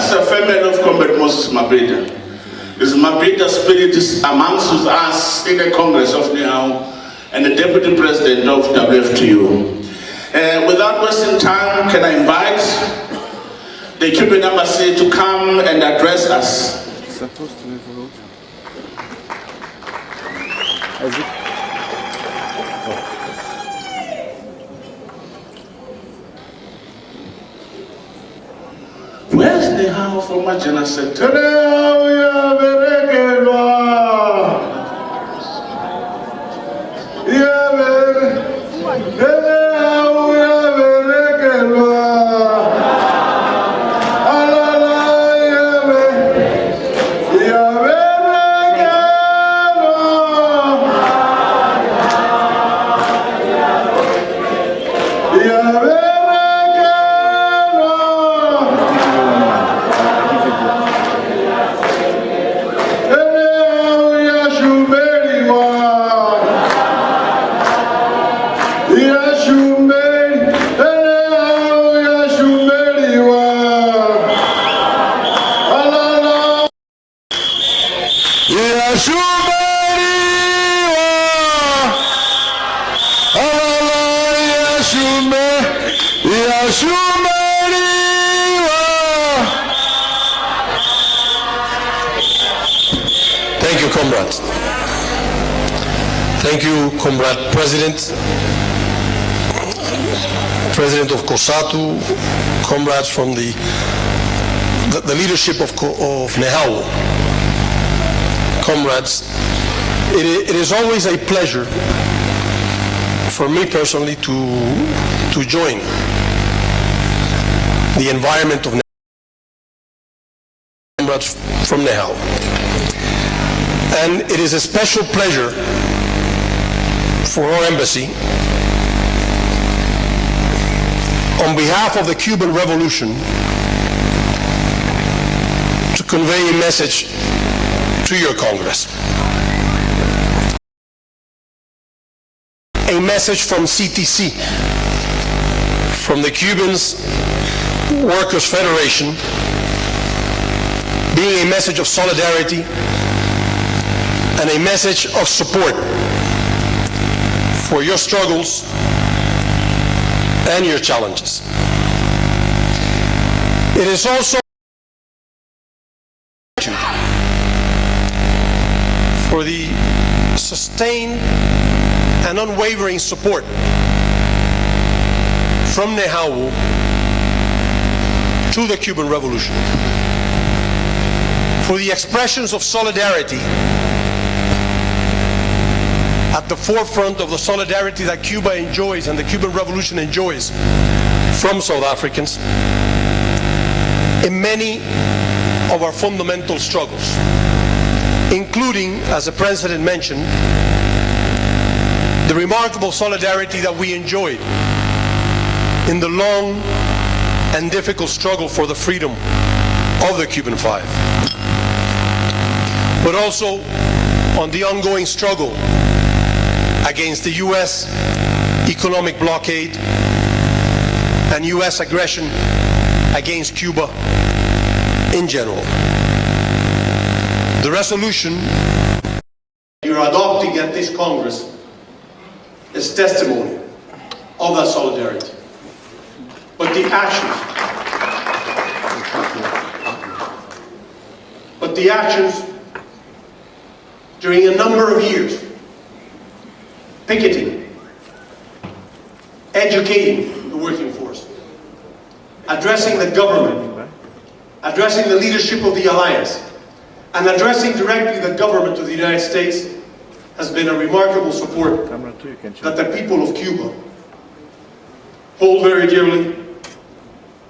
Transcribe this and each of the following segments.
As a family of Comrade Moses Mabhida, his Mabhida spirit is amongst us in the Congress of Nehawu and the Deputy President of WFTU. Without wasting time, can I invite the Cuban Embassy to come and address us? Where's Nehawu from my General Thank you, comrade. Thank you, comrade President of COSATU, comrades from the leadership of Nehawu. Comrades, it is always a pleasure for me personally to join the environment of comrades from Nehawu. And it is a special pleasure for our embassy, on behalf of the Cuban Revolution, to convey a message to your Congress. A message from CTC, from the Cubans Workers' Federation, being a message of solidarity and a message of support for your struggles and your challenges. It is also for the sustained and unwavering support from Nehawu to the Cuban Revolution, for the expressions of solidarity at the forefront of the solidarity that Cuba enjoys and the Cuban Revolution enjoys from South Africans in many of our fundamental struggles, including, as the President mentioned, the remarkable solidarity that we enjoyed in the long and difficult struggle for the freedom of the Cuban Five, but also on the ongoing struggle against the U.S. economic blockade and U.S. aggression against Cuba in general. The resolution you're adopting at this Congress is testimony of that solidarity. But the actions during a number of years, picketing, educating the working force, addressing the government, addressing the leadership of the alliance, and addressing directly the government of the United States has been a remarkable support that the people of Cuba hold very dearly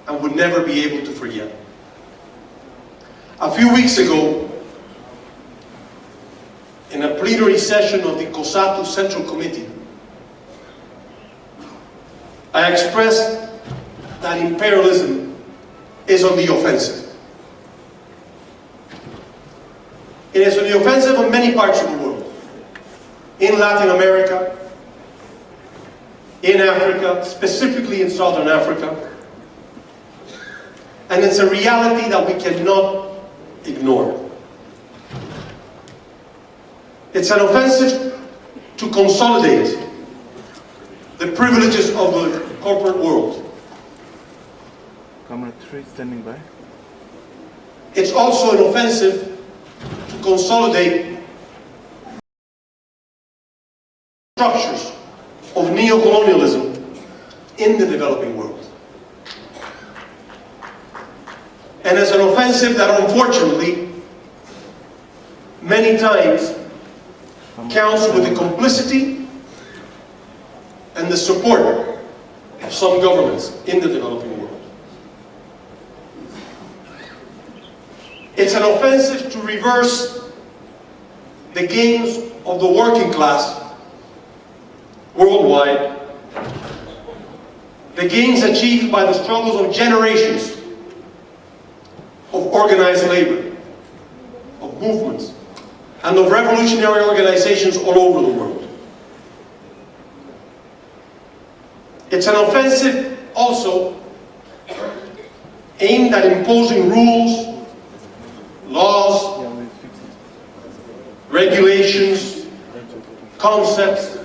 and would never be able to forget. A few weeks ago, in a plenary session of the COSATU Central Committee, I expressed that imperialism is on the offensive. It is on the offensive in many parts of the world. In Latin America, in Africa, specifically in Southern Africa, And it's a reality that we cannot ignore. It's an offensive to consolidate the privileges of the corporate world. Camera 3 standing by. It's also an offensive to consolidate structures of neocolonialism in the developing world. And it's an offensive that unfortunately many times counts with the complicity and the support of some governments in the developing world. It's an offensive to reverse the gains of the working class worldwide, the gains achieved by the struggles of generations of organized labor, of movements, and of revolutionary organizations all over the world. It's an offensive also aimed at imposing rules, laws, regulations, concepts,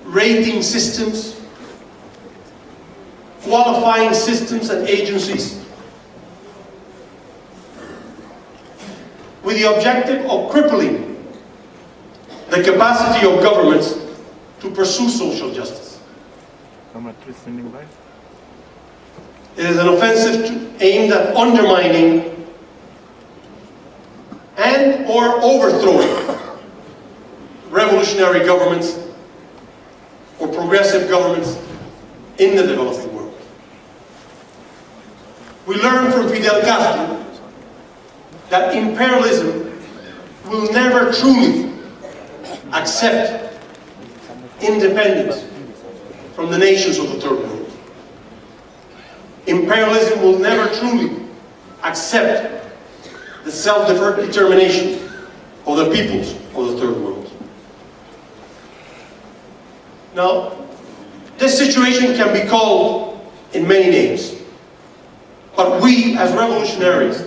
rating systems, qualifying systems and agencies, with the objective of crippling the capacity of governments to pursue social justice. Camera 3 standing by. It is an offensive aimed at undermining and or overthrowing revolutionary governments or progressive governments in the developing world. We learned from Fidel Castro that imperialism will never truly accept independence from the nations of the third world. Imperialism will never truly accept the self-determination of the peoples of the third world. Now, this situation can be called in many names, but we as revolutionaries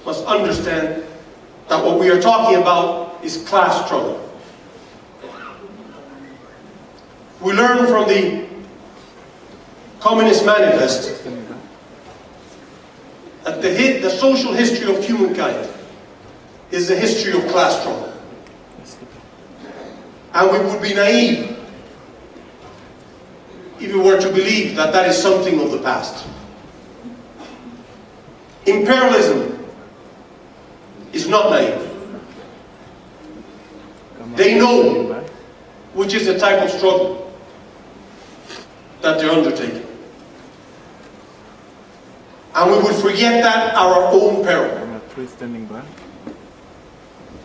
must understand that what we are talking about is class struggle. We learn from the Communist Manifest that the social history of humankind is a history of class struggle. And we would be naive if we were to believe that that is something of the past. Imperialism is not naive. They know which is the type of struggle that they're undertaking. And we would forget that at our own peril. Camera 3 standing by.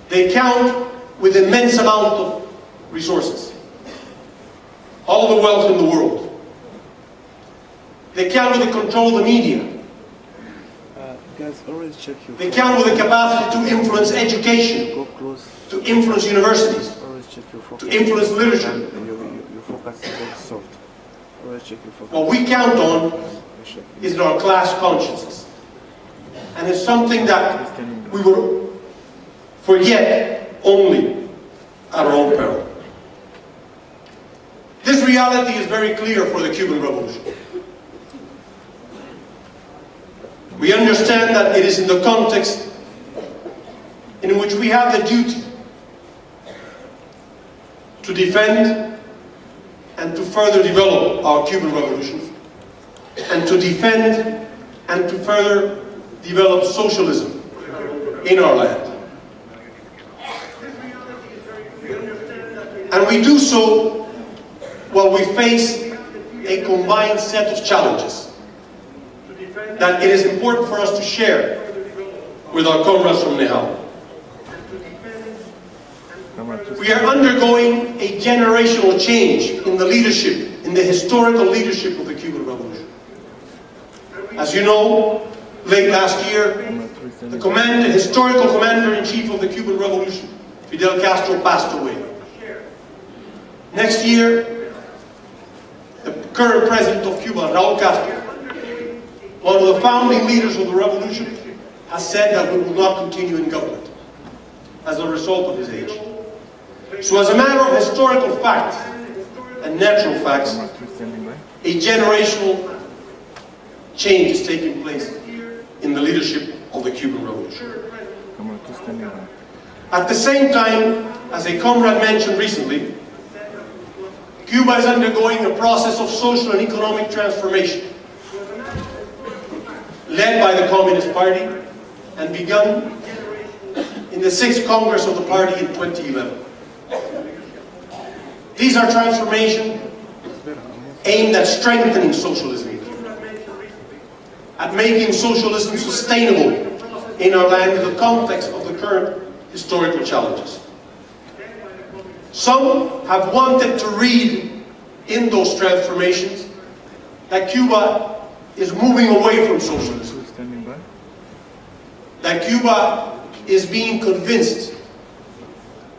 They count with immense amount of resources. All the wealth in the world. They count with the control of the media. Guys, always check your They count with the capacity to influence education, Go close. to influence universities, Always check your focus. to influence literature. And your focus is very soft. Always check your focus. What we count on is our class consciousness. And it's something that we will forget only at our own peril. This reality is very clear for the Cuban Revolution. We understand that it is in the context in which we have the duty to defend and to further develop our Cuban Revolution, and to defend and to further develop socialism in our land. And we do so while we face a combined set of challenges that it is important for us to share with our comrades from Nehawu. We are undergoing a generational change in the leadership, in the historical leadership of the Cuban Revolution. As you know, late last year, the historical commander-in-chief of the Cuban Revolution, Fidel Castro, passed away. Next year, the current president of Cuba, Raúl Castro, one of the founding leaders of the revolution, has said that we will not continue in government as a result of his age. So as a matter of historical fact and natural facts, a generational change is taking place in the leadership of the Cuban Revolution. At the same time, as a comrade mentioned recently, Cuba is undergoing a process of social and economic transformation led by the Communist Party and begun in the 6th Congress of the party in 2011. These are transformations aimed at strengthening socialism in Cuba, at making socialism sustainable in our land in the context of the current historical challenges. Some have wanted to read in those transformations that Cuba is moving away from socialism, that Cuba is being convinced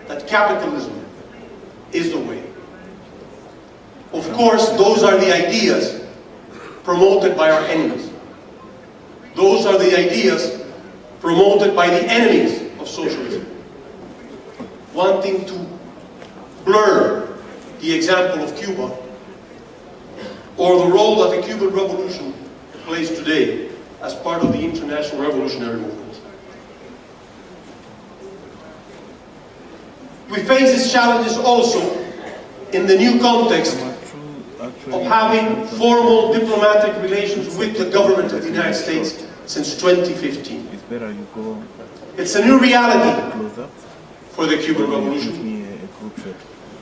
that capitalism is the way. Of course, those are the ideas promoted by our enemies. Those are the ideas promoted by the enemies of socialism, wanting to blur the example of Cuba or the role that the Cuban Revolution plays today as part of the international revolutionary movement. We face these challenges also in the new context of having formal diplomatic relations with the government of the United States since 2015. It's a new reality for the Cuban Revolution,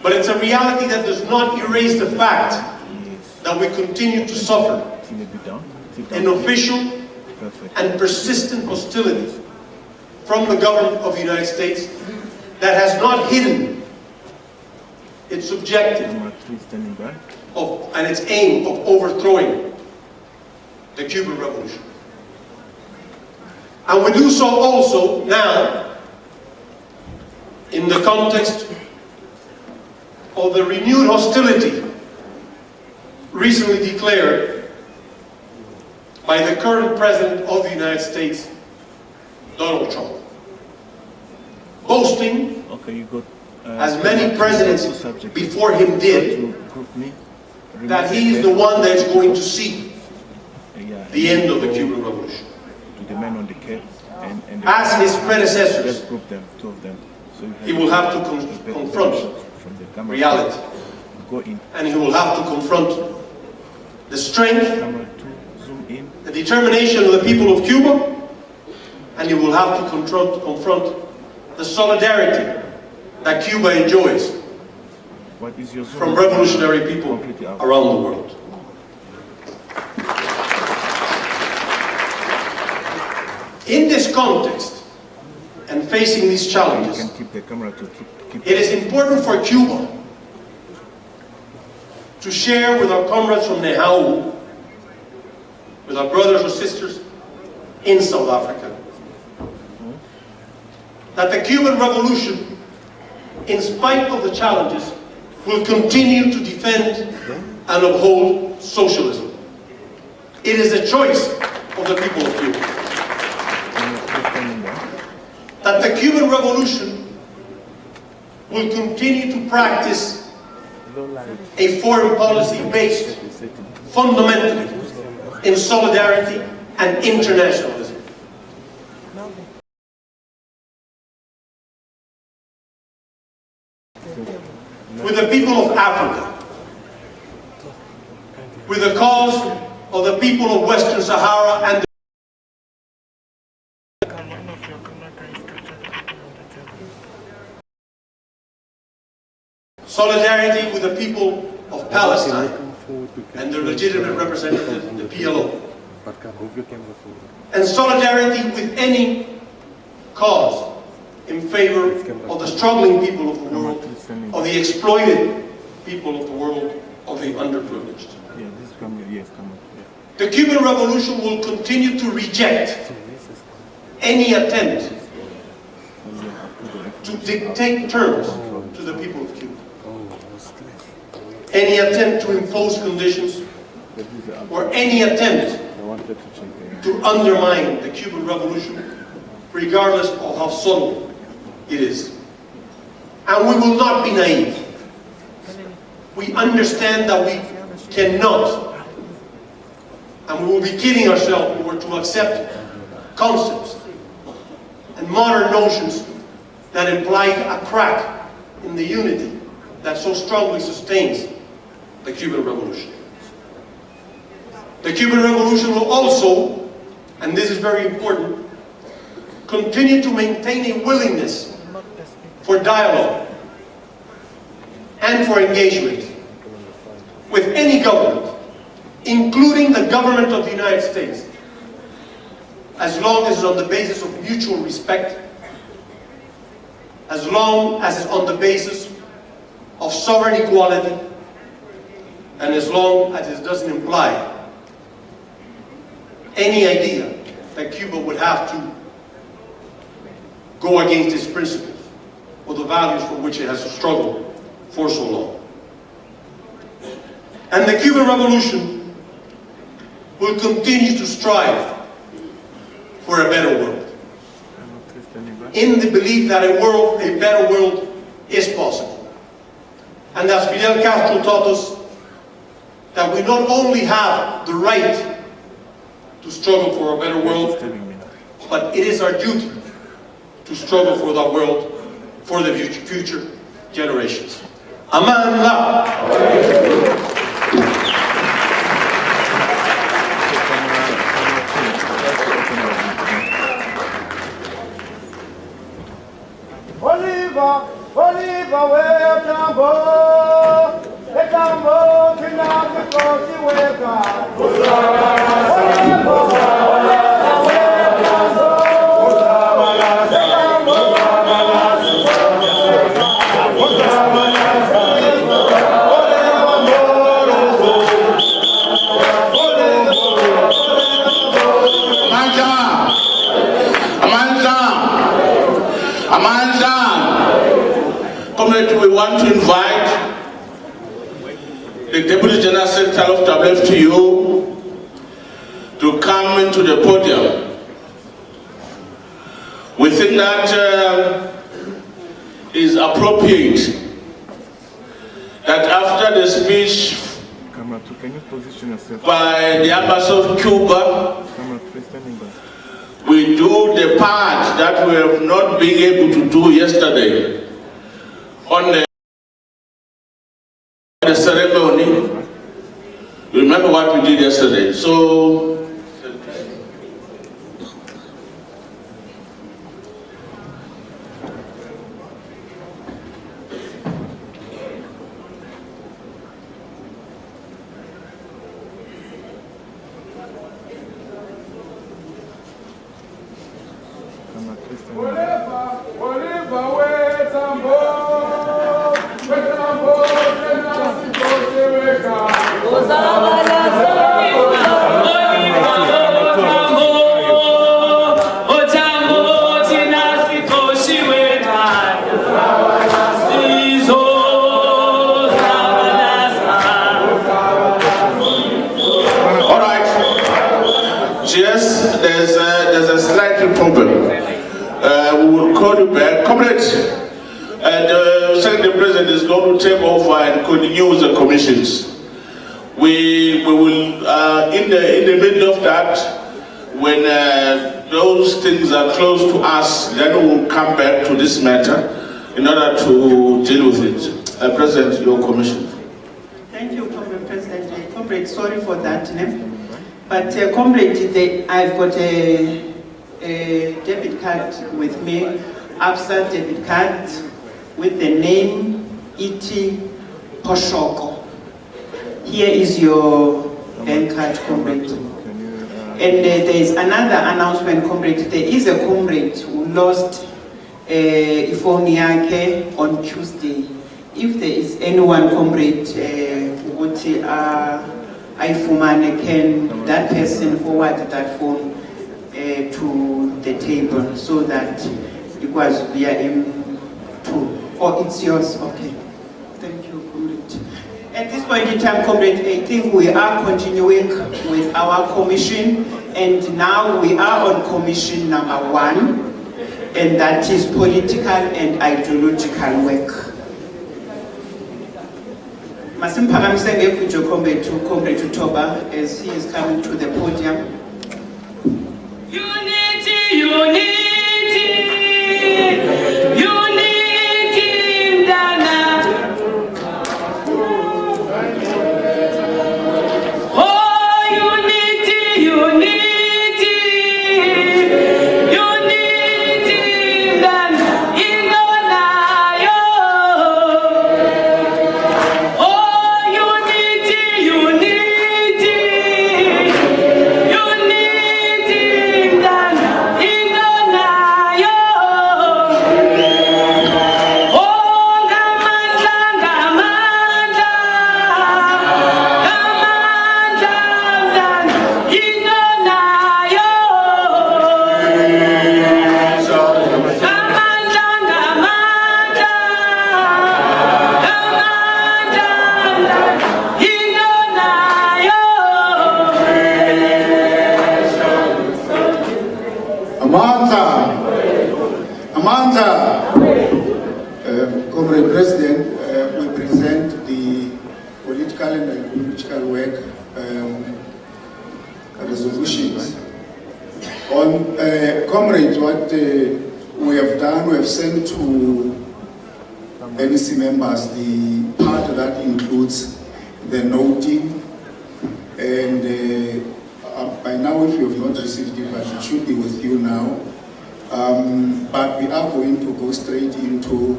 but it's a reality that does not erase the fact that we continue to suffer an official and persistent hostility from the government of the United States that has not hidden its objective and its aim of overthrowing the Cuban Revolution. And we do so also now in the context of the renewed hostility recently declared by the current President of the United States, Donald Trump, boasting, as many presidents before him did, that he is the one that's going to see the end of the Cuban Revolution. As his predecessors, he will have to confront reality, and he will have to confront the strength, the determination of the people of Cuba, and he will have to confront the solidarity that Cuba enjoys from revolutionary people around the world. In this context, and facing these challenges, it is important for Cuba to share with our comrades from Nehawu, with our brothers or sisters in South Africa, that the Cuban Revolution, in spite of the challenges, will continue to defend and uphold socialism. It is a choice of the people of Cuba. That the Cuban Revolution will continue to practice a foreign policy based fundamentally in solidarity and internationalism. With the people of Africa, with the cause of the people of Western Sahara and solidarity with the people of Palestine and their legitimate representative, the PLO, and solidarity with any cause in favor of the struggling people of the world, of the exploited people of the world, of the underprivileged. The Cuban Revolution will continue to reject any attempt to dictate terms to the people of Cuba, any attempt to impose conditions, or any attempt to undermine the Cuban Revolution, regardless of how subtle it is. And we will not be naive. We understand that we cannot, and we will be kidding ourselves if we were to accept concepts and modern notions that imply a crack in the unity that so strongly sustains the Cuban Revolution. The Cuban Revolution will also, and this is very important, continue to maintain a willingness for dialogue and for engagement with any government, including the government of the United States, as long as it's on the basis of mutual respect, as long as it's on the basis of sovereign equality, and as long as it doesn't imply any idea that Cuba would have to go against its principles or the values for which it has struggled for so long. And the Cuban Revolution will continue to strive for a better world, in the belief that a better world is possible. And as Fidel Castro taught us, that we not only have the right to struggle for a better world, but it is our duty to struggle for that world for the future generations. Aman La. Oliva, Oliva, where Tambo, the Tambo, the Nazi, the We want to invite the Deputy General Secretary of WFTU to come into the podium. We think that is appropriate that after the speech by the ambassador of Cuba, we do the part that we have not been able to do yesterday on the ceremony. Remember what we did yesterday. So there's a slight problem. We will call you back. Comrades, the Secretary President is going to take over and continue with the commissions. We will, in the middle of that, when those things are close to us, then we will come back to this matter in order to deal with it. President, your commission. Thank you, Comrade President. Comrade, sorry for that name. But Comrade, I've got a debit card with me, ABSA debit card with the name E.T. Poshoko. Here is your bank card, Comrade. And there is another announcement, Comrade. There is a comrade who lost phone yake on Tuesday. If there is anyone, Comrade, can that person forward that phone to the table so that it was via him too. Oh, it's yours. Okay. Thank you, Comrade. At this point, point in time, Comrade, I think we are continuing with our commission, and now we are on commission number 1, and that is political and ideological work. Masimphakamisa ngekujo Comrade Utoba as he is coming to the podium. Unity, unity, unity, Mdana. Oh, unity, unity, unity, Mdana. Ingonayo. Oh, unity, unity, unity, Mdana. Ingonayo. Oh, ngamandla, ngamandla, ngamandla, Mdana. Ingonayo. Ngamandla, ngamandla, ngamandla, Mdana. Ingonayo. Amanda, Comrade President, we present the political and ideological work resolutions. On Comrade, what we have done, we have sent to NEC members the part that includes the noting, and by now, if you have not received it, but it should be with you now. But we are going to go straight into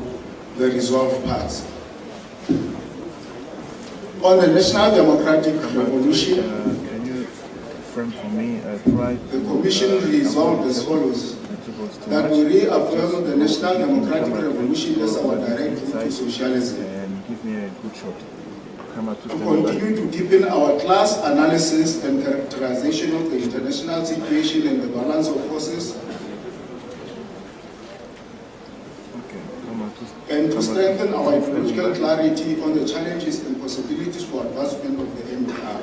the resolve parts. On the National Democratic Revolution, Can you frame for me? the Commission resolved as follows: that we reaffirm the National Democratic Revolution as our direct route to socialism. And give me a good shot. To continue to deepen our class analysis and characterization of the international situation and the balance of forces, and to strengthen our ideological clarity on the challenges and possibilities for advancement of the NDR.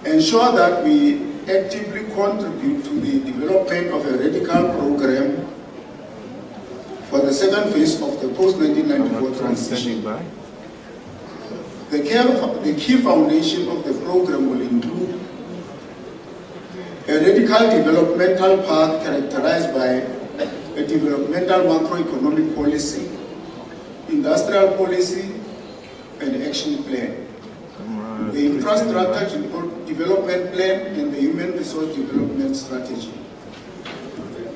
Ensure that we actively contribute to the development of a radical program for the second phase of the post-1994 transition. The key foundation of the program will include a radical developmental path characterized by a developmental macroeconomic policy, industrial policy, and action plan, the infrastructure development plan, and the human resource development strategy.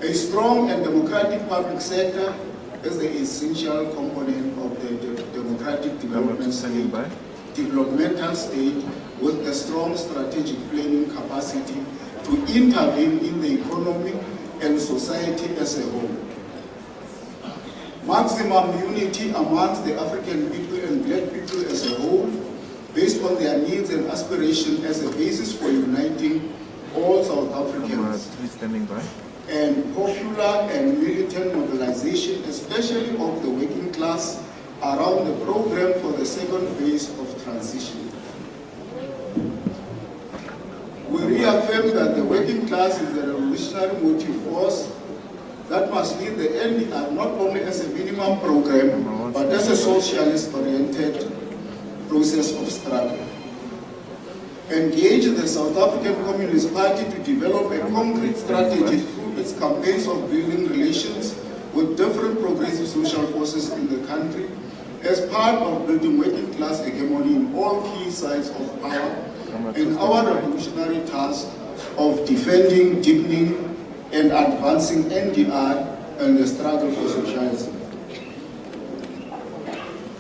A strong and democratic public sector is the essential component of the democratic developmental state with a strong strategic planning capacity to intervene in the economy and society as a whole. Maximum unity amongst the African people and black people as a whole, based on their needs and aspirations as a basis for uniting all South Africans. And popular and militant mobilization, especially of the working class, around the program for the second phase of transition. We reaffirm that the working class is the revolutionary motive force that must lead the NDR not only as a minimum program, but as a socialist-oriented process of struggle. Engage the South African Communist Party to develop a concrete strategy through its campaigns of building relations with different progressive social forces in the country as part of building working class hegemony in all key sites of power in our revolutionary task of defending, deepening, and advancing NDR and the struggle for socialism.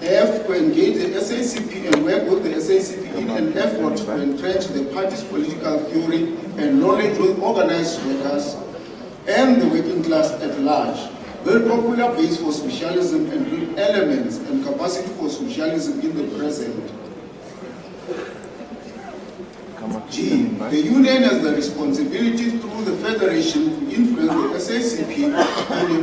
F, to engage the SACP and work with the SACP in an effort to entrench the party's political theory and knowledge with organized workers and the working class at large. Build popular base for socialism and build elements and capacity for socialism in the present. G, the union has the responsibility through the federation to influence the SACP in a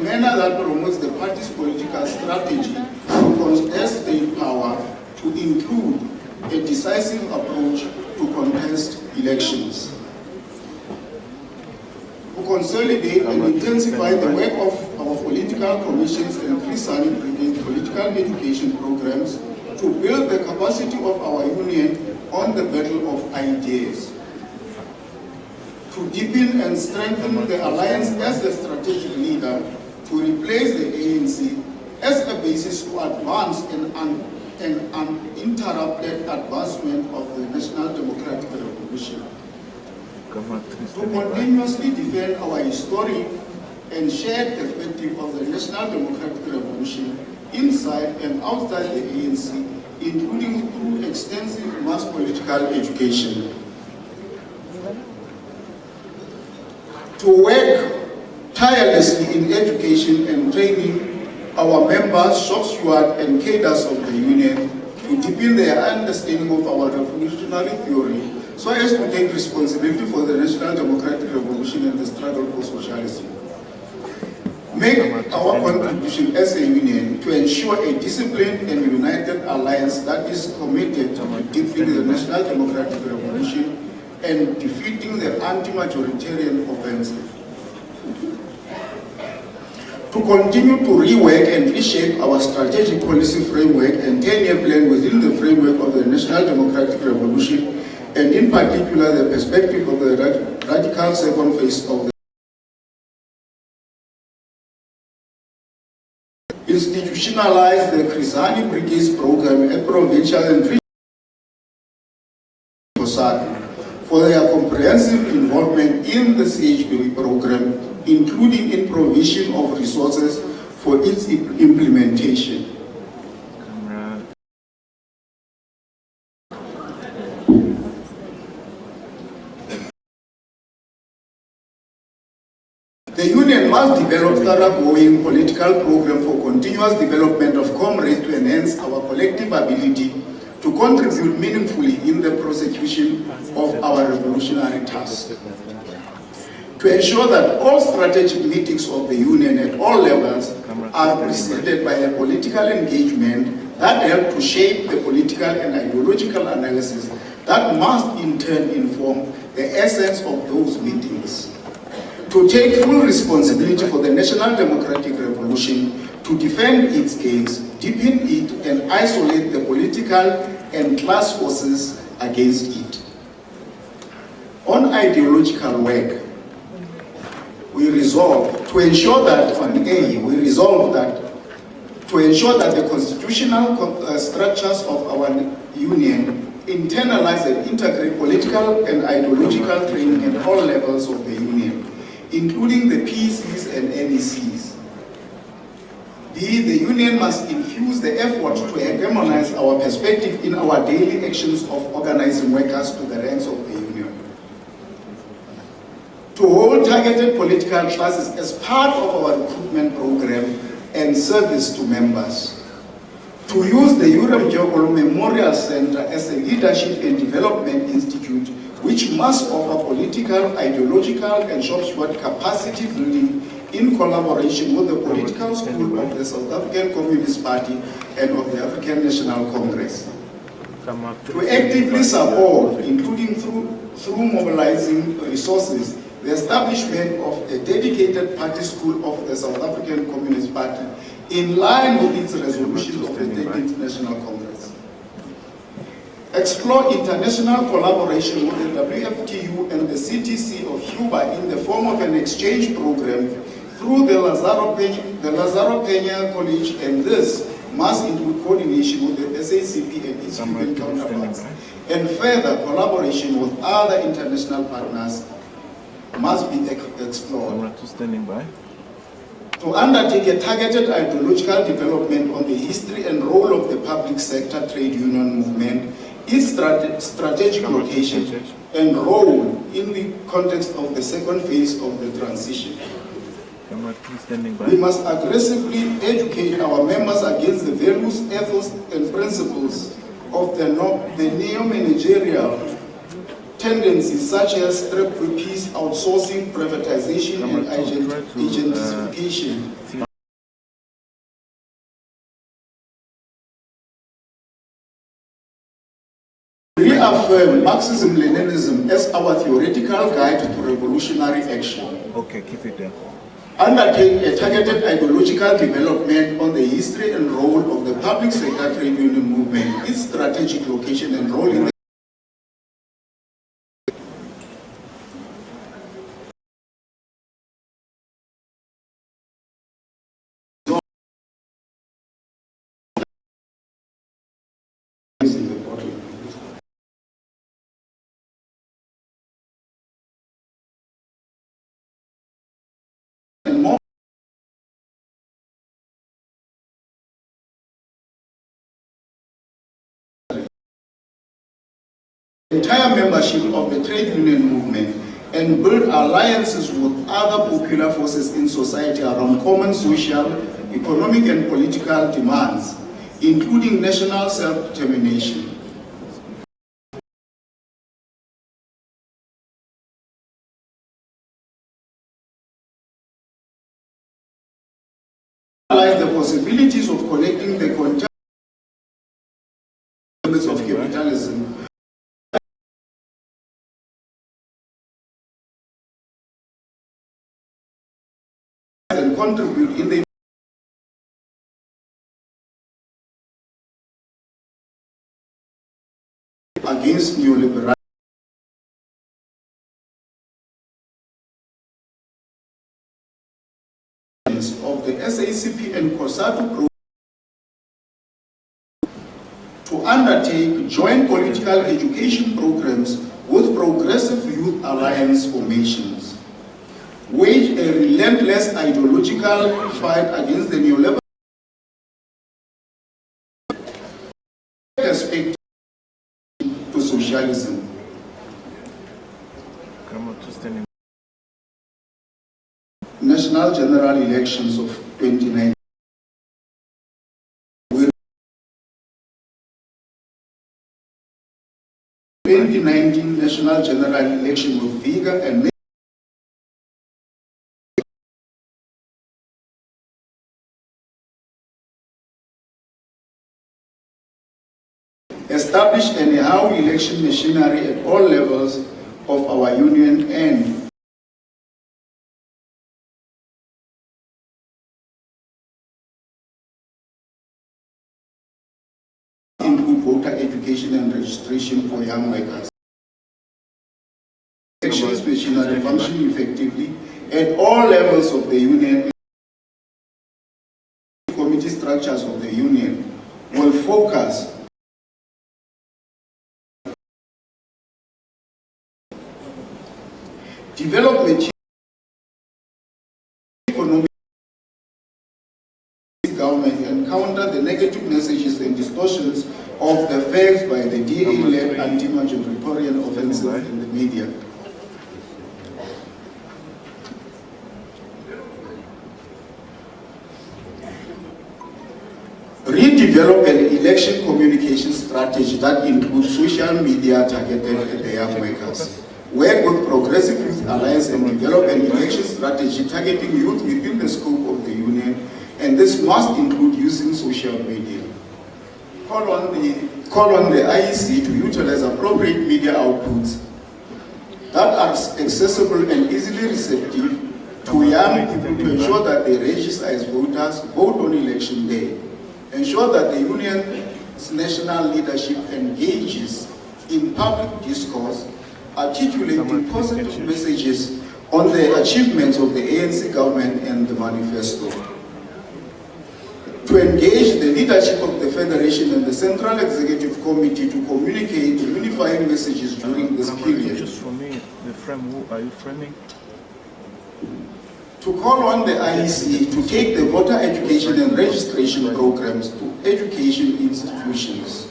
manner that promotes the party's political strategy to contest state power to include a decisive approach to contest elections. To consolidate and intensify the work of our political commissions and Christian political education programs to build the capacity of our union on the battle of ideas. To deepen and strengthen the alliance as the strategic leader, to replace the ANC as a basis to advance an uninterrupted advancement of the National Democratic Revolution. To continuously defend our historic and shared perspective of the National Democratic Revolution inside and outside the ANC, including through extensive mass political education. To work tirelessly in education and training our members, shop stewards, and cadres of the union to deepen their understanding of our revolutionary theory so as to take responsibility for the National Democratic Revolution and the struggle for socialism. Make our contribution as a union to ensure a disciplined and united alliance that is committed to defeating the National Democratic Revolution and defeating the anti-majoritarian offensive. To continue to rework and reshape our strategic policy framework and 10-year plan within the framework of the National Democratic Revolution, and in particular the perspective of the radical second phase of the institutionalize the Krisani Brigades program at provincial and regional for their comprehensive involvement in the CHBB program, including in provision of resources for its implementation. The union must develop thoroughgoing political program for continuous development of comrades to enhance our collective ability to contribute meaningfully in the prosecution of our revolutionary task. To ensure that all strategic meetings of the union at all levels are preceded by a political engagement that help to shape the political and ideological analysis that must in turn inform the essence of those meetings. To take full responsibility for the National Democratic Revolution, to defend its case, deepen it, and isolate the political and class forces against it. On ideological work, we resolve to ensure that, to ensure that the constitutional structures of our union internalize and integrate political and ideological training at all levels of the union, including the PCs and NECs. The union must infuse the effort to hegemonize our perspective in our daily actions of organizing workers to the ranks of the union. To hold targeted political classes as part of our recruitment program and service to members. To use the Uram Jogol Memorial Center as a leadership and development institute which must offer political, ideological, and shop steward capacity building in collaboration with the political school of the South African Communist Party and of the African National Congress. To actively support, including through mobilizing resources, the establishment of a dedicated party school of the South African Communist Party in line with its resolutions of the 13th National Congress. Explore international collaboration with the WFTU and the CTC of Cuba in the form of an exchange program through the Lazaro Peña College, and this must include coordination with the SACP and its Cuban counterparts. And further collaboration with other international partners must be explored. To undertake a targeted ideological development on the history and role of the public sector trade union movement, its strategic location and role in the context of the second phase of the transition. We must aggressively educate our members against the values, ethos, and principles of the neo-managerial tendencies such as strep-peace, outsourcing, privatization, and agentification. affirm Marxism-Leninism as our theoretical guide to revolutionary action. Okay, keep it there. Undertake a targeted ideological development on the history and role of the public sector trade union movement, its strategic location and role in the and more entire membership of the trade union movement and build alliances with other popular forces in society around common social, economic and political demands, including national self-determination. Analyze the possibilities of connecting the content of capitalism and contribute in the against neoliberalism of the SACP and COSATU group to undertake joint political education programs with progressive youth alliance formations, wage a relentless ideological fight against the neoliberal perspective to socialism. Come on, to stand in. National general elections of 2019. 2019 national general election with vigor and establish a Nehawu election machinery at all levels of our union and include voter education and registration for young workers. Elections machinery function effectively at all levels of the union. Committee structures of the union will focus development economic government and counter the negative messages and distortions of the facts by the DA-led anti-majoritarian offensive in the media. Redevelop an election communication strategy that includes social media targeted at the young workers. Work with Progressive Youth Alliance and develop an election strategy targeting youth within the scope of the union, and this must include using social media. Call on the IEC to utilize appropriate media outputs that are accessible and easily receptive to young people to ensure that they register as voters, vote on election day. Ensure that the union's national leadership engages in public discourse, articulating positive messages on the achievements of the ANC government and the manifesto. To engage the leadership of the Federation and the Central Executive Committee to communicate unifying messages during this period. Just for me, the frame, who are you framing? To call on the IEC to take the voter education and registration programs to education institutions.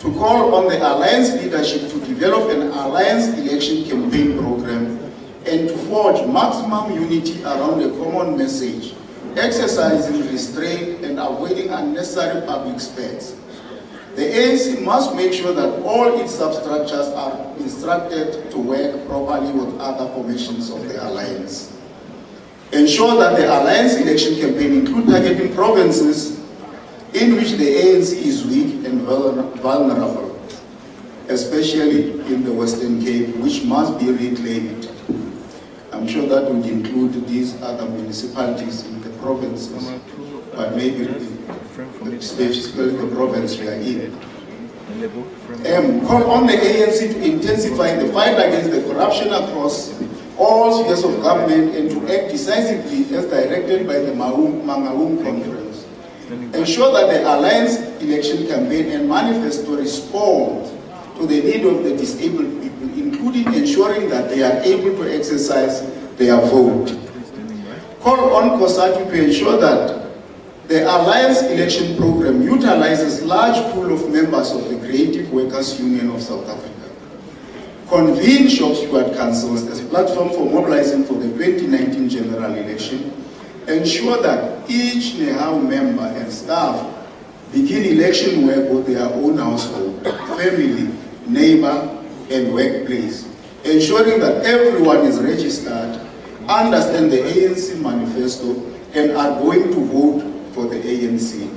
To call on the Alliance leadership to develop an Alliance election campaign program and to forge maximum unity around a common message, exercising restraint and avoiding unnecessary public space. The ANC must make sure that all its substructures are instructed to work properly with other formations of the Alliance. Ensure that the Alliance election campaign includes targeting provinces in which the ANC is weak and vulnerable. especially in the Western Cape, which must be reclaimed. I'm sure that would include these other municipalities in the provinces, but maybe specifically the province we are in. Call on the ANC to intensify the fight against the corruption across all spheres of government and to act decisively as directed by the Mangaung Conference. Ensure that the Alliance election campaign and manifesto respond to the need of the disabled people, including ensuring that they are able to exercise their vote. Call on COSATU to ensure that the Alliance election program utilizes large pool of members of the Creative Workers Union of South Africa. Convene shop steward councils as a platform for mobilizing for the 2019 general election. Ensure that each Nehawu member and staff begin election work with their own household, family, neighbor, and workplace, ensuring that everyone is registered, understand the ANC manifesto, and are going to vote for the ANC.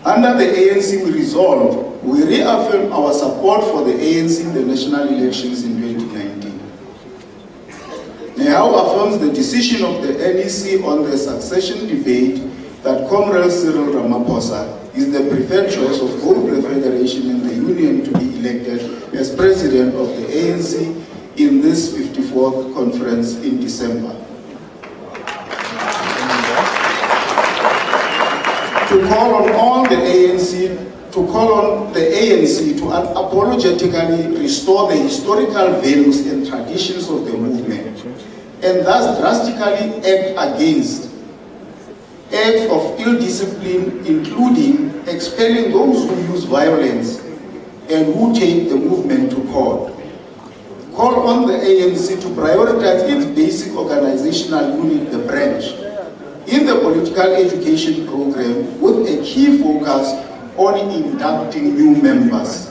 Under the ANC resolve, we reaffirm our support for the ANC in the national elections in 2019. Nehawu affirms the decision of the NEC on the succession debate that Comrade Cyril Ramaphosa is the preferred choice of both the Federation and the Union to be elected as President of the ANC in this 54th conference in December. To call on the ANC to unapologetically restore the historical values and traditions of the movement, and thus drastically act against acts of ill discipline, including expelling those who use violence and who take the movement to court. Call on the ANC to prioritize its basic organizational unit, the branch, in the political education program with a key focus on inducting new members.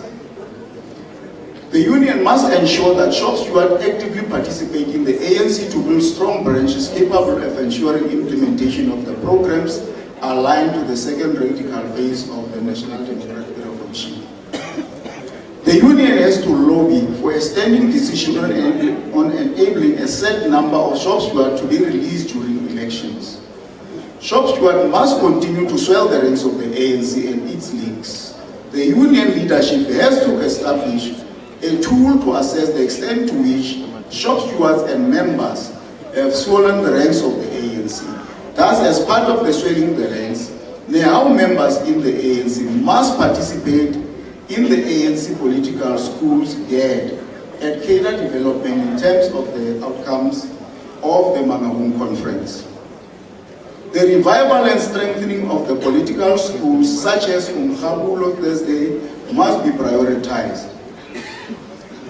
The union must ensure that shop stewards actively participate in the ANC to build strong branches capable of ensuring implementation of the programs aligned to the second radical phase of the National Democratic Revolution. The union has to lobby for a standing decision on enabling a set number of shop stewards to be released during elections. Shop stewards must continue to swell the ranks of the ANC and its links. The union leadership has to establish a tool to assess the extent to which shop stewards and members have swollen the ranks of the ANC. Thus, as part of the swelling the ranks, Nehawu members in the ANC must participate in the ANC political schools guide at cadre development in terms of the outcomes of the Mangaung Conference. The revival and strengthening of the political schools, such as Umkhabulo Thursday, must be prioritized.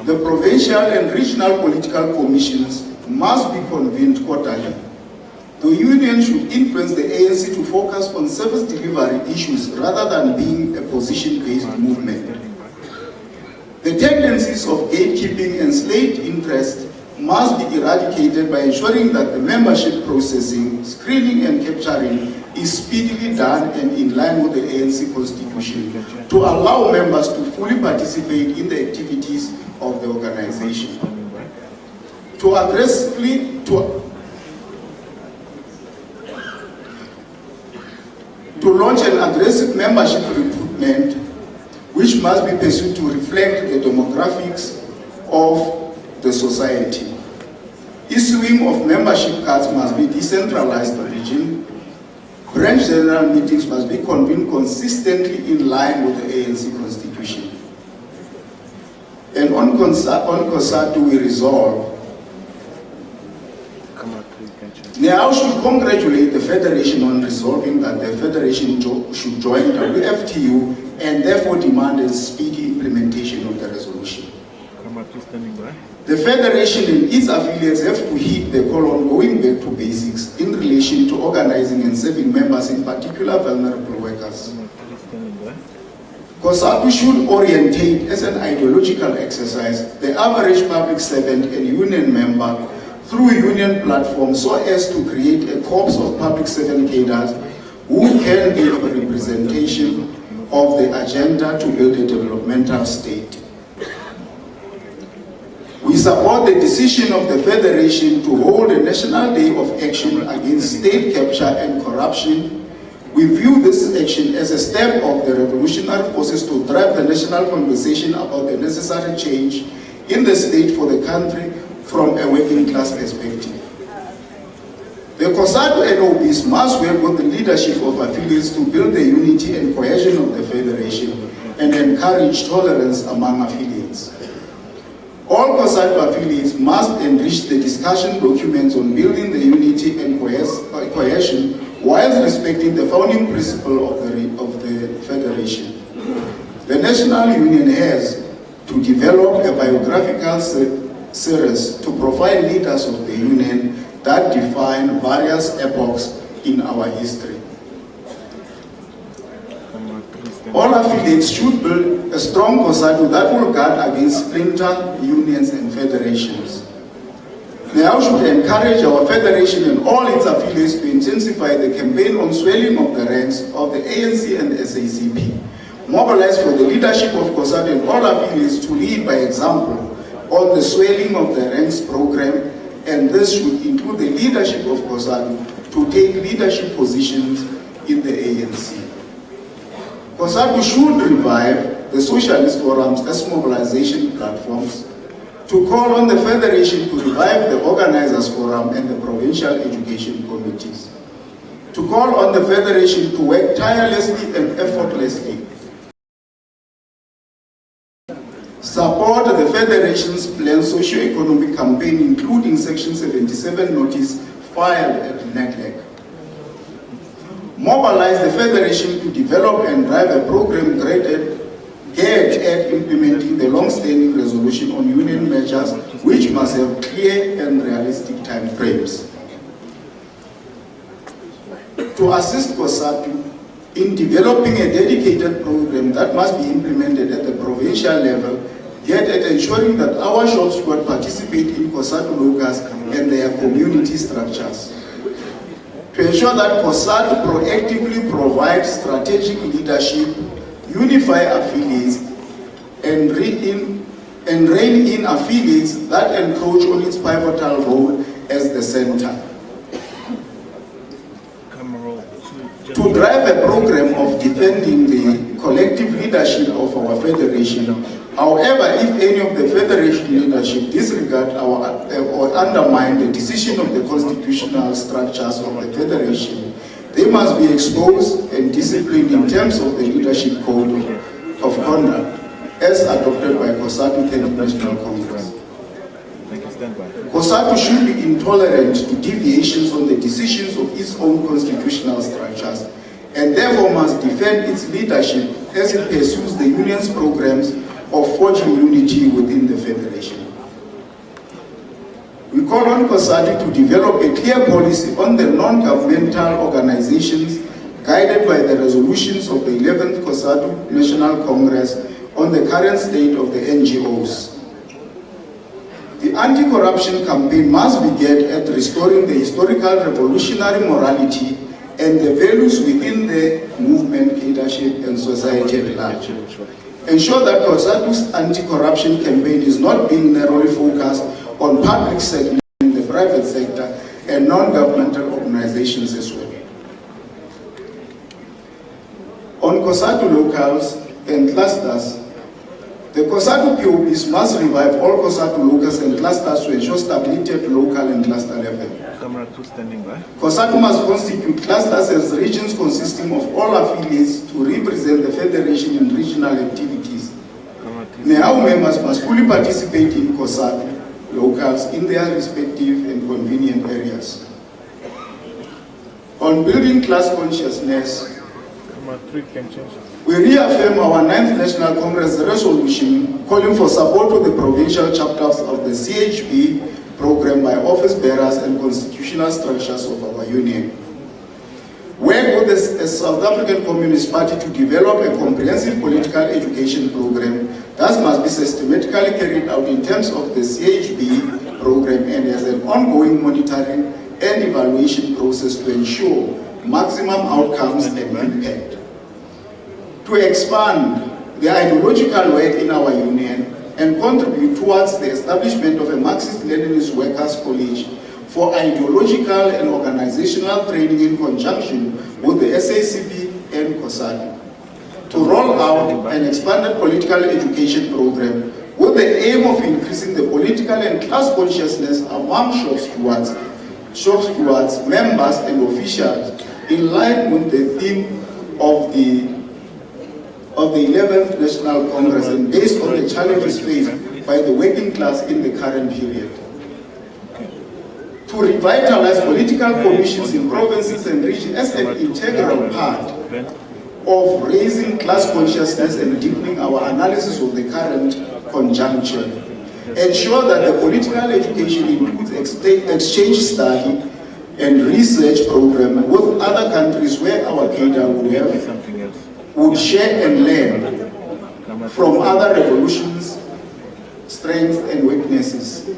The provincial and regional political commissions must be convened quarterly. The union should influence the ANC to focus on service delivery issues rather than being a position-based movement. The tendencies of gatekeeping and slate interest must be eradicated by ensuring that the membership processing, screening and capturing is speedily done and in line with the ANC constitution to allow members to fully participate in the activities of the organization. To launch an aggressive membership recruitment which must be pursued to reflect the demographics of the society. Issuing of membership cards must be decentralized region. Branch general meetings must be convened consistently in line with the ANC constitution. And on COSATU we resolve, Nehawu should congratulate the Federation on resolving that the Federation should join WFTU and therefore demand a speedy implementation of the resolution. The Federation and its affiliates have to heed the call on going back to basics in relation to organizing and serving members, in particular vulnerable workers. COSATU should orientate as an ideological exercise the average public servant and union member through union platforms so as to create a corps of public servant cadres who can give a representation of the agenda to build a developmental state. We support the decision of the Federation to hold a National Day of Action against state capture and corruption. We view this action as a step of the revolutionary process to drive the national conversation about the necessary change in the state for the country from a working class perspective. The COSATU NOBs must work with the leadership of affiliates to build the unity and cohesion of the Federation and encourage tolerance among affiliates. All COSATU affiliates must enrich the discussion documents on building the unity and cohesion whilst respecting the founding principle of the Federation. The National Union has to develop a biographical series to profile leaders of the Union that define various epochs in our history. All affiliates should build a strong COSATU that will guard against splinter unions and federations. Nehawu should encourage our federation and all its affiliates to intensify the campaign on swelling of the ranks of the ANC and SACP. Mobilize for the leadership of COSATU and all affiliates to lead by example on the swelling of the ranks program, and this should include the leadership of COSATU to take leadership positions in the ANC. COSATU should revive the socialist forums as mobilization platforms, to call on the Federation to revive the Organizers Forum and the Provincial Education Committees, to call on the Federation to work tirelessly and effortlessly, support the Federation's planned socio-economic campaign, including Section 77 notice filed at NECLEC. Mobilize the Federation to develop and drive a program geared at implementing the long-standing resolution on union measures, which must have clear and realistic time frames. To assist COSATU in developing a dedicated program that must be implemented at the provincial level, yet at ensuring that our shops would participate in COSATU locals and their community structures. To ensure that COSATU proactively provides strategic leadership, unify affiliates, and rein in affiliates that encroach on its pivotal role as the center. To drive a program of defending the collective leadership of our Federation. However, if any of the Federation leadership disregard or undermine the decision of the constitutional structures of the Federation, they must be exposed and disciplined in terms of the leadership code of conduct as adopted by COSATU 10th National Congress. COSATU should be intolerant to deviations on the decisions of its own constitutional structures and therefore must defend its leadership as it pursues the Union's programs of forging unity within the Federation. We call on COSATU to develop a clear policy on the non-governmental organizations guided by the resolutions of the 11th COSATU National Congress on the current state of the NGOs. The anti-corruption campaign must be geared at restoring the historical revolutionary morality and the values within the movement, leadership, and society at large. Ensure that COSATU's anti-corruption campaign is not being narrowly focused on public sector, the private sector, and non-governmental organizations as well. On COSATU locals and clusters, the COSATU POPs must revive all COSATU locals and clusters to ensure stability at local and cluster level. Camera 2 standing by. COSATU must constitute clusters as regions consisting of all affiliates to represent the Federation in regional activities. Nehawu members must fully participate in COSATU locals in their respective and convenient areas. On building class consciousness, Camera 3 can change. we reaffirm our 9th National Congress resolution calling for support to the provincial chapters of the CHP program by office bearers and constitutional structures of our union. Work with the South African Communist Party to develop a comprehensive political education program that must be systematically carried out in terms of the CHP program and as an ongoing monitoring and evaluation process to ensure maximum outcomes and impact. To expand the ideological work in our union and contribute towards the establishment of a Marxist-Leninist Workers' College for ideological and organizational training in conjunction with the SACP and COSATU. To roll out an expanded political education program with the aim of increasing the political and class consciousness among shop stewards, members and officials in line with the theme of the 11th National Congress and based on the challenges faced by the working class in the current period. To revitalize political commissions in provinces and regions as an integral part of raising class consciousness and deepening our analysis of the current conjuncture. Ensure that the political education includes exchange study and research program with other countries where our cadre would share and learn from other revolutions, strengths and weaknesses.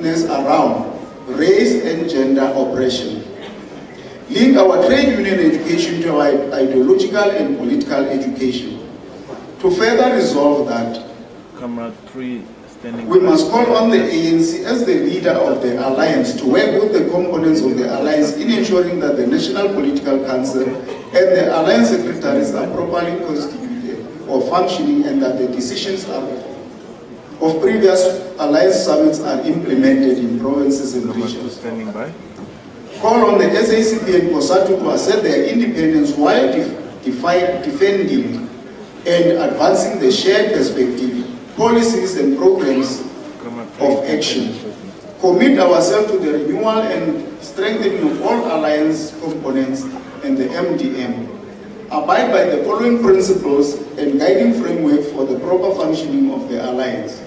Around race and gender oppression. Link our trade union education to our ideological and political education. To further resolve that, we must call on the ANC as the leader of the alliance to work with the components of the alliance in ensuring that the National Political Council and the alliance secretaries are properly constituted or functioning and that the decisions of previous alliance summits are implemented in provinces and regions. Call on the SACP and COSATU to assert their independence while defending and advancing the shared perspective, policies and programs of action. Commit ourselves to the renewal and strengthening of all alliance components and the MDM. Abide by the following principles and guiding framework for the proper functioning of the alliance.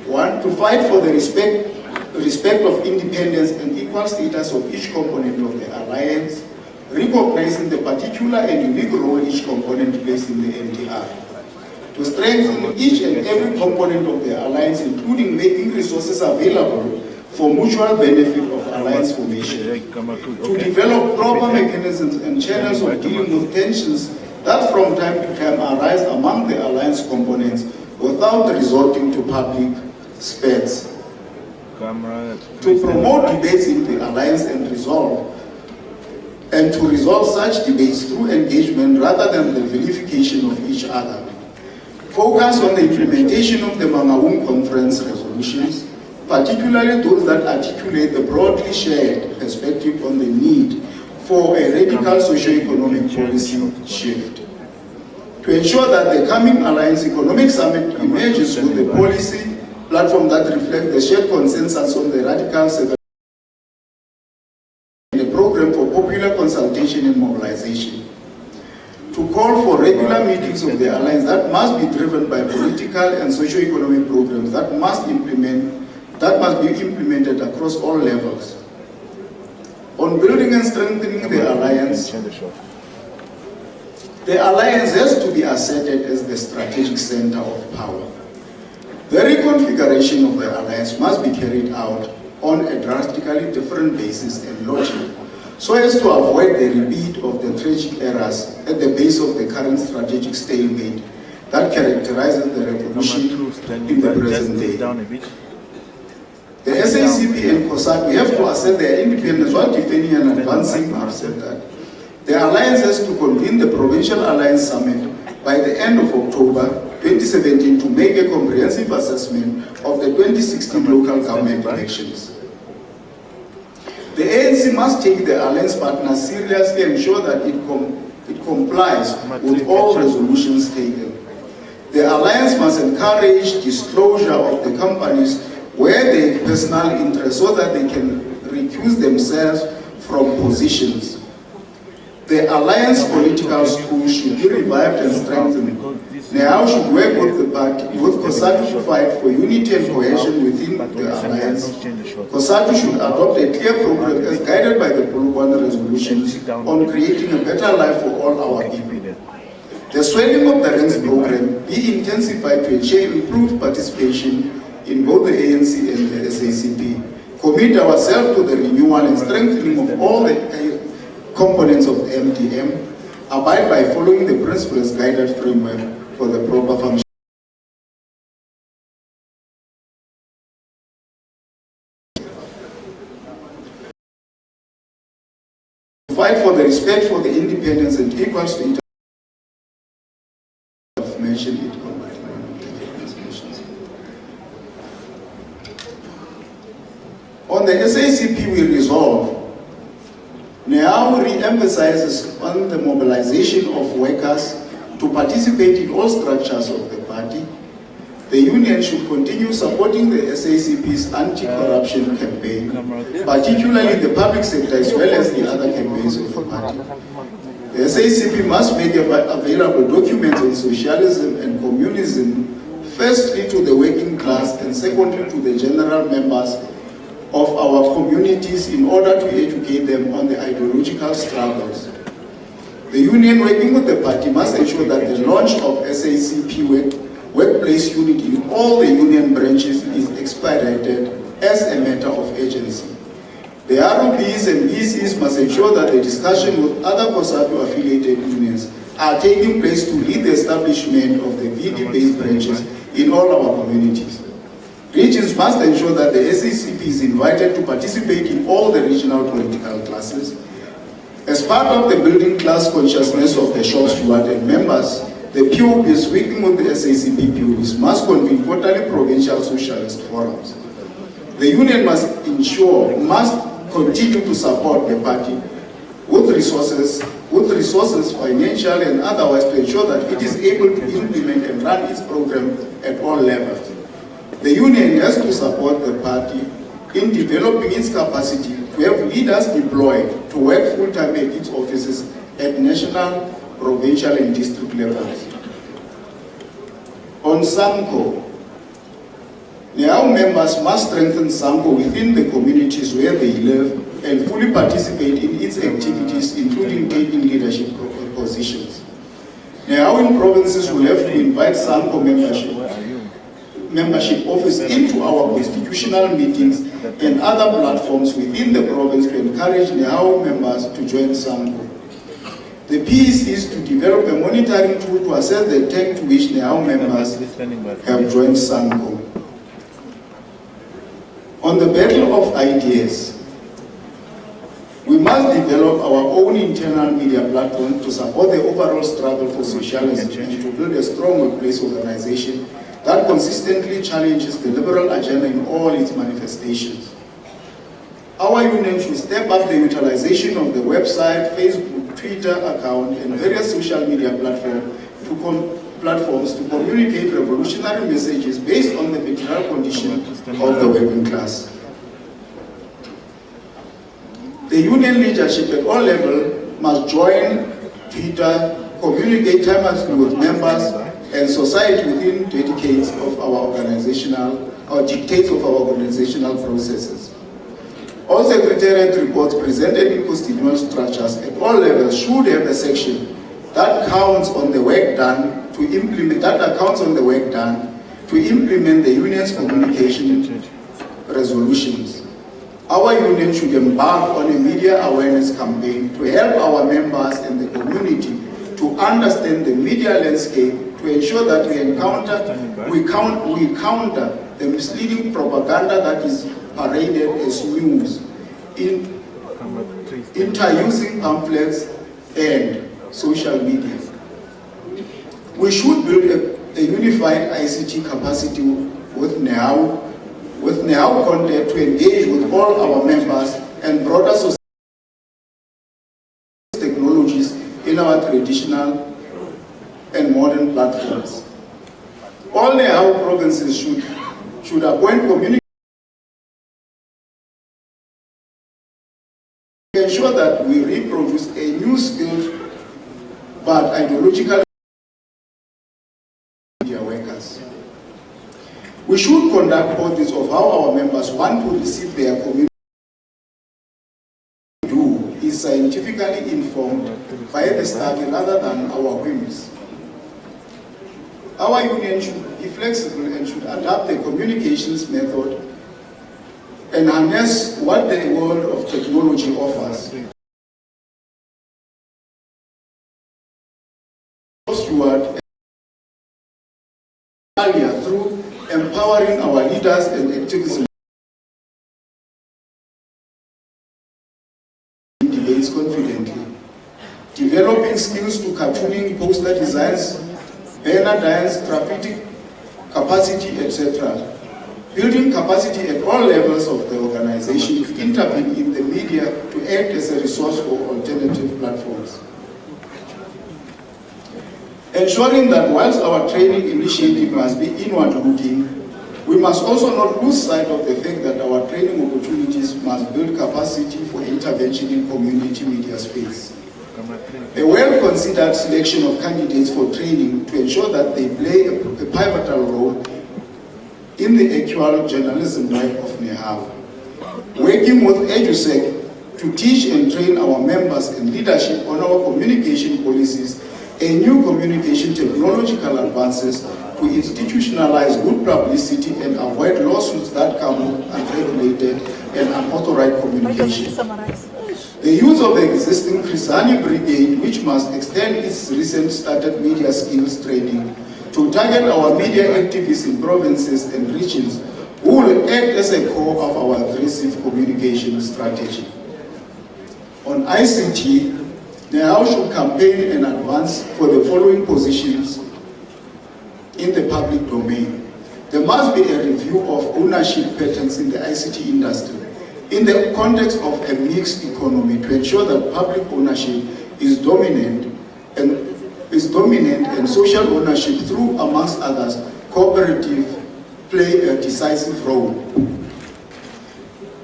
1. To fight for the respect of independence and equal status of each component of the alliance, recognizing the particular and unique role each component plays in the NDR. To strengthen each and every component of the alliance, including making resources available for mutual benefit of alliance formation. To develop proper mechanisms and channels of dealing with tensions that from time to time arise among the alliance components without resorting to public spats. To promote debates in the alliance and to resolve such debates through engagement rather than the vilification of each other. Focus on the implementation of the Nehawu Conference resolutions, particularly those that articulate the broadly shared perspective on the need for a radical socio-economic policy shift. To ensure that the coming Alliance Economic Summit emerges with a policy platform that reflects the shared consensus on the radical sector and a program for popular consultation and mobilization. To call for regular meetings of the Alliance that must be driven by political and socio-economic programs that must be implemented across all levels. On building and strengthening the Alliance has to be asserted as the strategic center of power. The reconfiguration of the Alliance must be carried out on a drastically different basis and logic, so as to avoid the repeat of the tragic errors at the base of the current strategic stalemate that characterizes the revolution in the present day. The SACP and COSATU, we have to assert their independence while defending and advancing our center. The Alliance has to convene the Provincial Alliance Summit by the end of October 2017 to make a comprehensive assessment of the 2016 local government elections. The ANC must take the Alliance partners seriously and ensure that it complies with all resolutions taken. The Alliance must encourage disclosure of the companies where they have personal interests so that they can recuse themselves from positions. The Alliance political school should be revived and strengthened. Nehawu should work with the party, with COSATU to fight for unity and cohesion within the Alliance. COSATU should adopt a clear program as guided by the Polokwane resolutions on creating a better life for all our people. The swelling of the ranks program be intensified to ensure improved participation in both the ANC and the SACP. commit ourselves to the renewal and strengthening of all the components of the MDM, abide by following the principles guided framework for the proper function. Fight for the respect for the independence and equals to I've mentioned it on my transmissions. On the SACP we resolve, Nehawu re-emphasizes on the mobilization of workers to participate in all structures of the party. The union should continue supporting the SACP's anti-corruption campaign, particularly the public sector as well as the other campaigns of the party. The SACP must make available documents on socialism and communism, firstly to the working class and secondly to the general members of our communities in order to educate them on the ideological struggles. The union working with the party must ensure that the launch of SACP workplace unit in all the union branches is expedited as a matter of urgency. The ROBs and BCs must ensure that the discussion with other COSATU affiliated unions are taking place to lead the establishment of the VD-based branches in all our communities. Regions must ensure that the SACP is invited to participate in all the regional political classes. As part of the building class consciousness of the shop steward and members, the POBs working with the SACP POBs must convene quarterly provincial socialist forums. The union must continue to support the party with resources, financial and otherwise, to ensure that it is able to implement and run its program at all levels. The union has to support the party in developing its capacity to have leaders deployed to work full-time at its offices at national, provincial and district levels. On SAMCO, Nehawu members must strengthen SAMCO within the communities where they live and fully participate in its activities, including taking leadership positions. Nehawu provinces will have to invite SAMCO membership office into our constitutional meetings and other platforms within the province to encourage Nehawu members to join SAMCO. The PEC is to develop a monitoring tool to assess the extent to which Nehawu members have joined SAMCO. On the battle of ideas, we must develop our own internal media platform to support the overall struggle for socialism and to build a strong workplace organization that consistently challenges the liberal agenda in all its manifestations. Our union should step up the utilization of the website, Facebook, Twitter account, and various social media platforms to communicate revolutionary messages based on the material condition of the working class. The union leadership at all levels must join Twitter, communicate tirelessly with members and society within dictates of our organizational processes. All secretariat reports presented in constitutional structures at all levels should have a section that counts on the work done to implement the union's communication resolutions. Our union should embark on a media awareness campaign to help our members and the community to understand the media landscape, to ensure that we counter the misleading propaganda that is paraded as news, interusing pamphlets and social media. We should build a unified ICT capacity with Nehawu content to engage with all our members and broader society technologies in our traditional and modern platforms. All Nehawu provinces should appoint community to ensure that we reproduce a new skilled but ideological media workers. We should conduct audits of how our members want to receive their community is scientifically informed by the study rather than our whims. Our union should be flexible and should adapt the communications method and and harness what the world of technology offers. Steward earlier through empowering our leaders and activists in debates confidently, developing skills to cartooning, poster designs, banner designs, graffiti capacity, etc. Building capacity at all levels of the organization to intervene in the media to act as a resource for alternative platforms. Ensuring that whilst our training initiative must be inward-looking, we must also not lose sight of the fact that our training opportunities must build capacity for intervention in community media space. A well-considered selection of candidates for training to ensure that they play a pivotal role in the actual journalism life of Nehawu. Working with EduSec to teach and train our members and leadership on our communication policies and new communication technological advances to institutionalize good publicity and avoid lawsuits that come with unregulated and unauthorized communication. The use of the existing Krisani Brigade, which must extend its recent started media skills training to target our media activists in provinces and regions who will act as a core of our aggressive communication strategy. On ICT, Nehawu should campaign and advance for the following positions in the public domain. There must be a review of ownership patterns in the ICT industry in the context of a mixed economy to ensure that public ownership is dominant and social ownership through, amongst others, cooperative play a decisive role.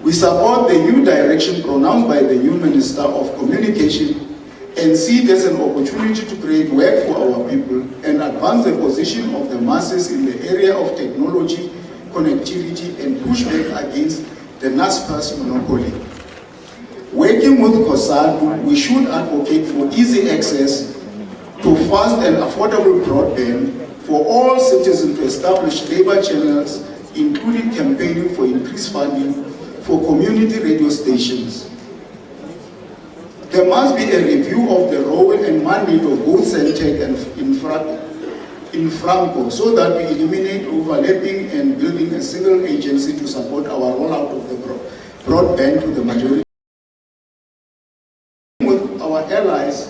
We support the new direction pronounced by the new Minister of Communication and see it as an opportunity to create work for our people and advance the position of the masses in the area of technology, connectivity, and push back against the NASPA's monopoly. Working with COSATU, we should advocate for easy access to fast and affordable broadband for all citizens to establish labor channels, including campaigning for increased funding for community radio stations. There must be a review of the role and mandate of both Centec and Infranco so that we eliminate overlapping and building a single agency to support our rollout of the broadband to the majority. With our allies,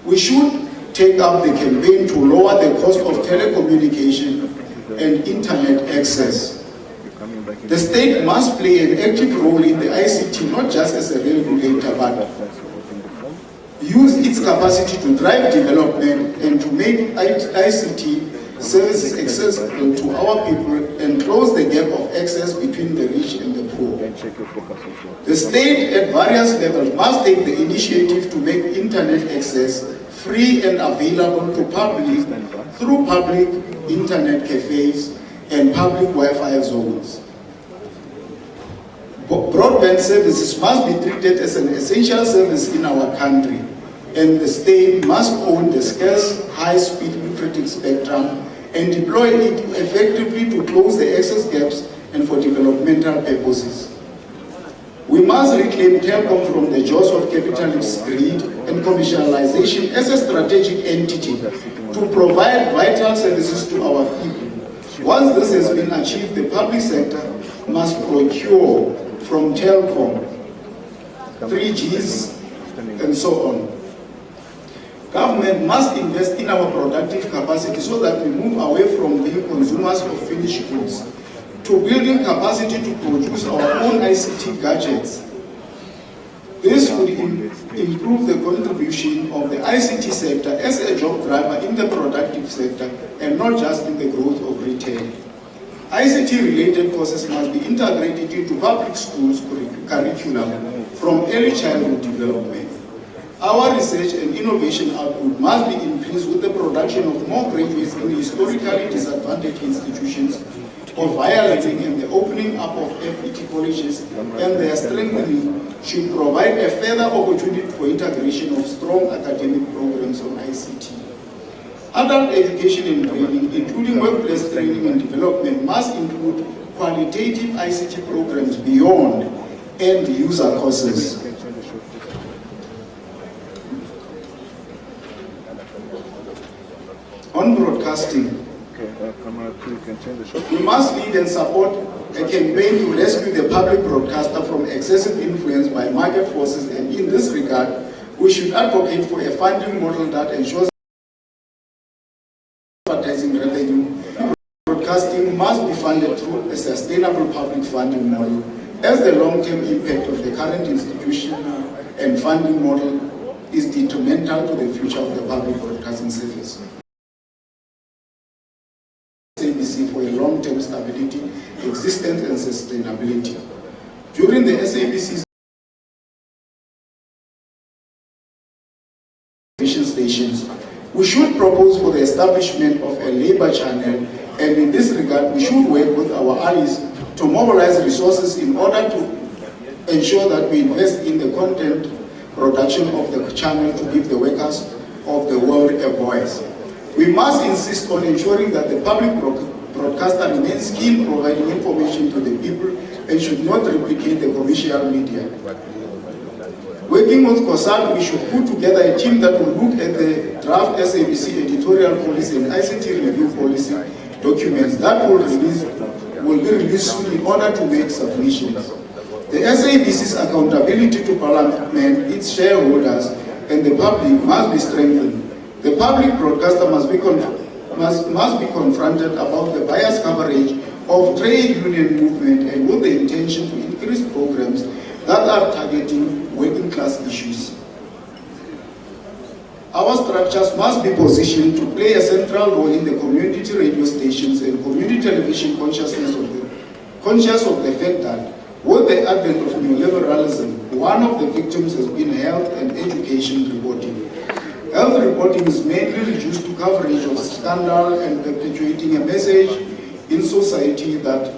we should take up the campaign to lower the cost of telecommunication and internet access. The state must play an active role in the ICT, not just as a regulator, but use its capacity to drive development and to make ICT services accessible to our people and close the gap of access between the rich and the poor. The state at various levels must take the initiative to make internet access free and available to public through public internet cafes and public Wi-Fi zones. Broadband services must be treated as an essential service in our country, and the state must own the scarce high-speed lucrative spectrum and deploy it effectively to close the access gaps and for developmental purposes. We must reclaim telecom from the jaws of capitalist greed and commercialization as a strategic entity to provide vital services to our people. Once this has been achieved, the public sector must procure from telecom, 3Gs, and so on. Government must invest in our productive capacity so that we move away from being consumers of finished goods to building capacity to produce our own ICT gadgets. This would improve the contribution of the ICT sector as a job driver in the productive sector and not just in the growth of retail. ICT-related courses must be integrated into public schools curriculum from early childhood development. Our research and innovation output must be increased with the production of more graduates in historically disadvantaged institutions of higher learning, and the opening up of FET colleges and their strengthening should provide a further opportunity for integration of strong academic programs on ICT. Adult education and training, including workplace training and development, must include qualitative ICT programs beyond end user courses. On broadcasting, Camera 2, you can change the shot. we must lead and support a campaign to rescue the public broadcaster from excessive influence by market forces, and in this regard, we should advocate for a funding model that ensures advertising revenue. Broadcasting must be funded through a sustainable public funding model, as the long-term impact of the current institutional and funding model is detrimental to the future of the public broadcasting service. SABC for a long-term stability, existence and sustainability. During the SABC's television stations, we should propose for the establishment of a labor channel, and in this regard, we should work with our allies to mobilize resources in order to ensure that we invest in the content production of the channel to give the workers of the world a voice. We must insist on ensuring that the public broadcaster remains keen providing information to the people and should not replicate the commercial media. Working with COSAT, we should put together a team that will look at the draft SABC editorial policy and ICT review policy documents that will be released soon in order to make submissions. The SABC's accountability to Parliament, its shareholders, and the public must be strengthened. The public broadcaster must be confronted about the biased coverage of trade union movement and with the intention to increase programs that are targeting working class issues. Our structures must be positioned to play a central role in the community radio stations and community television conscious of the fact that with the advent of neoliberalism, one of the victims has been health and education reporting. Health reporting is mainly reduced to coverage of scandal and perpetuating a message in society that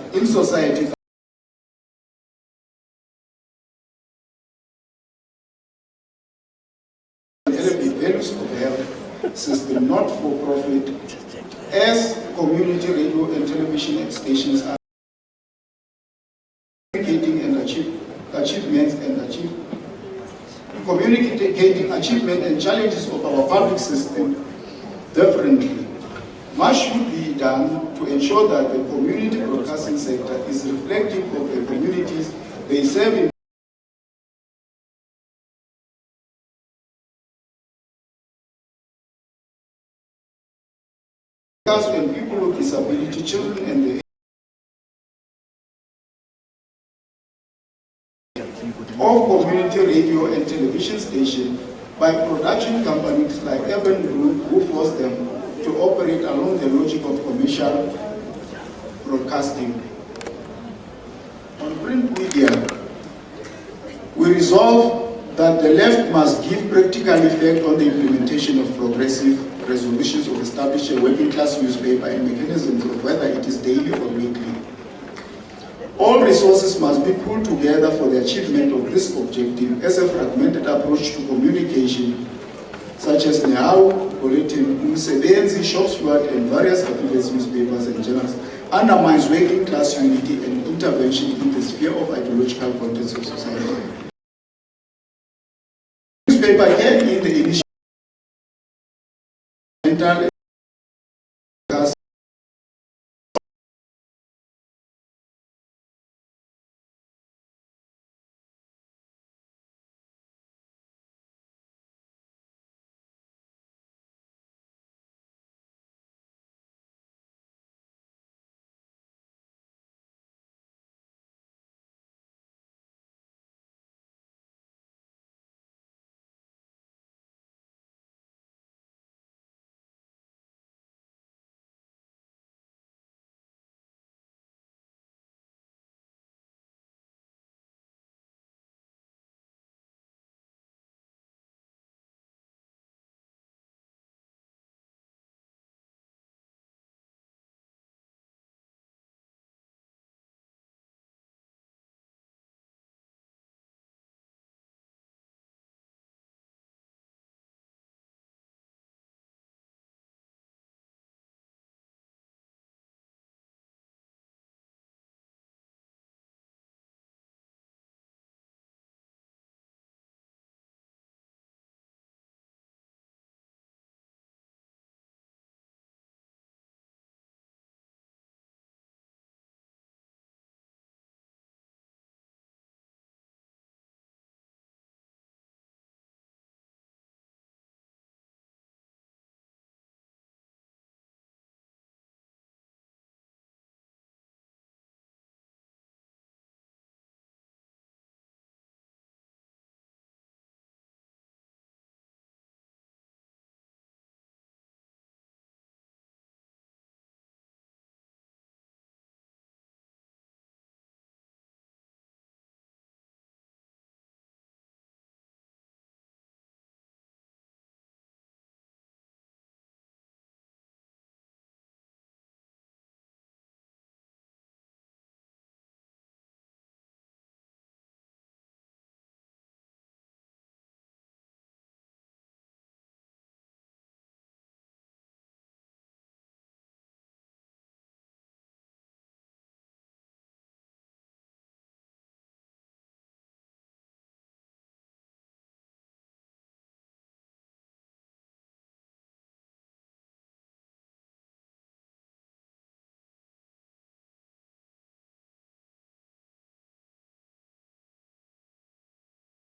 values of health system, not for profit, as community radio and television stations are communicating achievement and challenges of our public system differently. Much should be done to ensure that the community broadcasting sector is reflective of the communities they serve in. And people with disability, children and the of community radio and television station by production companies like Urban Group, who force them to operate along the logic of commercial broadcasting. On print media, we resolve that the left must give practical effect on the implementation of progressive resolutions of establishing a working class newspaper and mechanisms of whether it is daily or weekly. All resources must be pulled together for the achievement of this objective, as a fragmented approach to communication, such as Nehawu, Bulletin, Umsebenzi, Shop Steward, and various affiliate newspapers and journals, undermines working class unity and intervention in the sphere of ideological contents of society. The newspaper can, in the initial